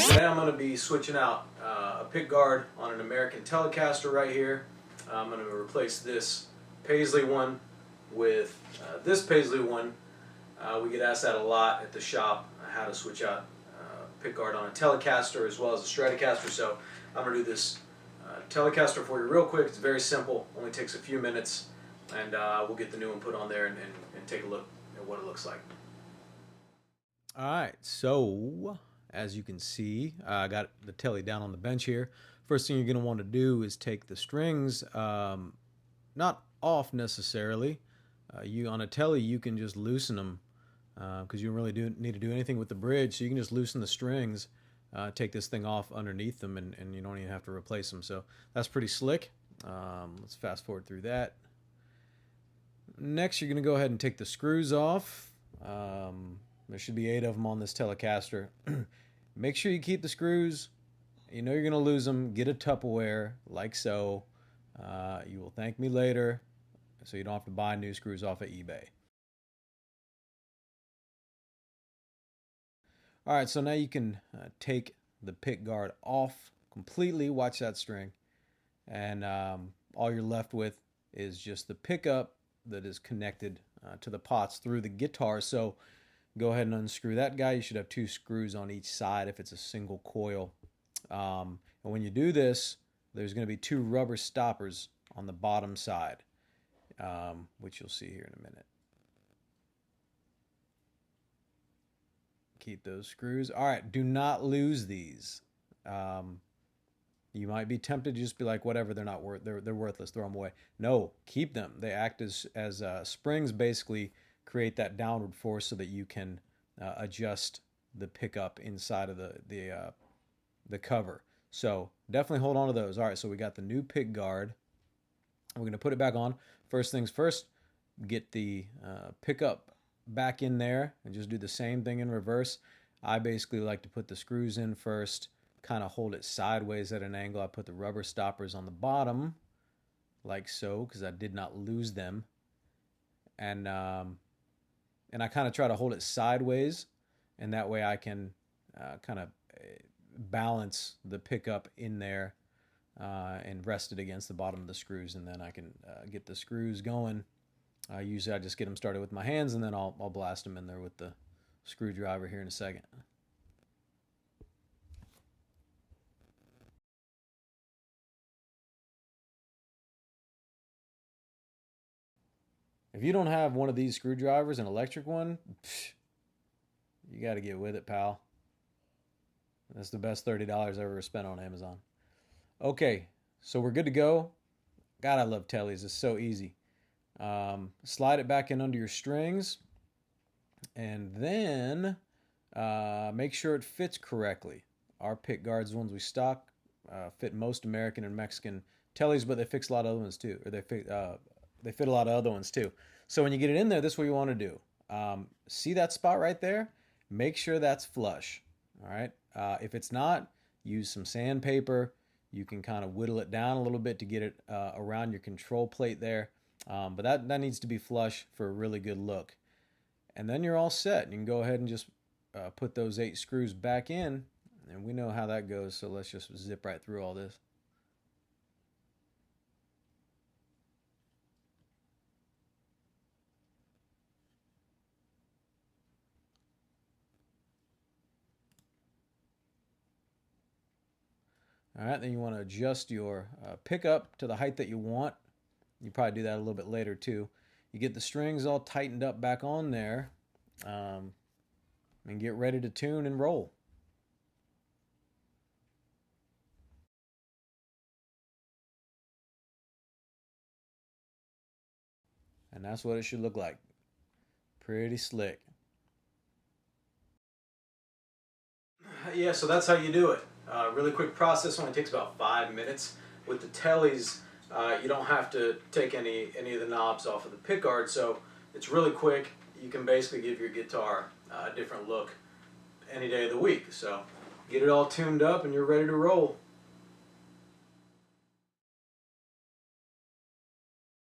Today I'm going to be switching out a pickguard on an American Telecaster right here. I'm going to replace this Paisley one with this Paisley one. We get asked that a lot at the shop, how to switch out pickguard on a Telecaster as well as a Stratocaster. So I'm going to do this Telecaster for you real quick. It's very simple, only takes a few minutes, and we'll get the new one put on there and take a look at what it looks like. Alright, so as you can see, I got the Telly down on the bench here. First thing you're going to want to do is take the strings, not off necessarily. On a Telly you can just loosen them because you don't really need to do anything with the bridge, so you can just loosen the strings, take this thing off underneath them, and you don't even have to replace them. So that's pretty slick. Let's fast forward through that. Next, you're going to go ahead and take the screws off. There should be 8 of them on this Telecaster. Make sure you keep the screws. You know you're going to lose them. Get a Tupperware, like so. You will thank me later, so you don't have to buy new screws off of eBay. Alright, so now you can take the pickguard off completely. Watch that string. And all you're left with is just the pickup that is connected to the pots through the guitar. So go ahead and unscrew that guy. You should have 2 screws on each side if it's a single coil. And when you do this, there's going to be 2 rubber stoppers on the bottom side, which you'll see here in a minute. Keep those screws. All right, do not lose these. You might be tempted to just be like, whatever, they're worthless, throw them away. No, keep them. They act as springs, basically create that downward force so that you can adjust the pickup inside of the cover. So definitely hold on to those. All right, so we got the new pickguard. We're going to put it back on. First things first, get the pickup back in there and just do the same thing in reverse. I basically like to put the screws in first, kind of hold it sideways at an angle. I put the rubber stoppers on the bottom, like so, because I did not lose them. And I kind of try to hold it sideways, and that way I can kind of balance the pickup in there and rest it against the bottom of the screws, and then I can get the screws going. Usually I just get them started with my hands, and then I'll blast them in there with the screwdriver here in a second. If you don't have one of these screwdrivers, an electric one, you got to get with it, pal. That's the best $30 I've ever spent on Amazon. Okay, so we're good to go. God, I love Tellys. It's so easy. Slide it back in under your strings, and then make sure it fits correctly. Our pickguards, the ones we stock, fit most American and Mexican Tellys, but they fix a lot of other ones too, or they fit a lot of other ones too. So when you get it in there, this is what you want to do. See that spot right there? Make sure that's flush. All right. If it's not, use some sandpaper. You can kind of whittle it down a little bit to get it around your control plate there. But that needs to be flush for a really good look. And then you're all set. You can go ahead and just put those 8 screws back in, and we know how that goes, so let's just zip right through all this. All right, then you want to adjust your pickup to the height that you want. You probably do that a little bit later too. You get the strings all tightened up back on there, and get ready to tune and roll. And that's what it should look like. Pretty slick. Yeah, so that's how you do it. Really quick process, only takes about 5 minutes. With the Tellys, you don't have to take any of the knobs off of the pickguard, so it's really quick. You can basically give your guitar a different look any day of the week. So get it all tuned up and you're ready to roll.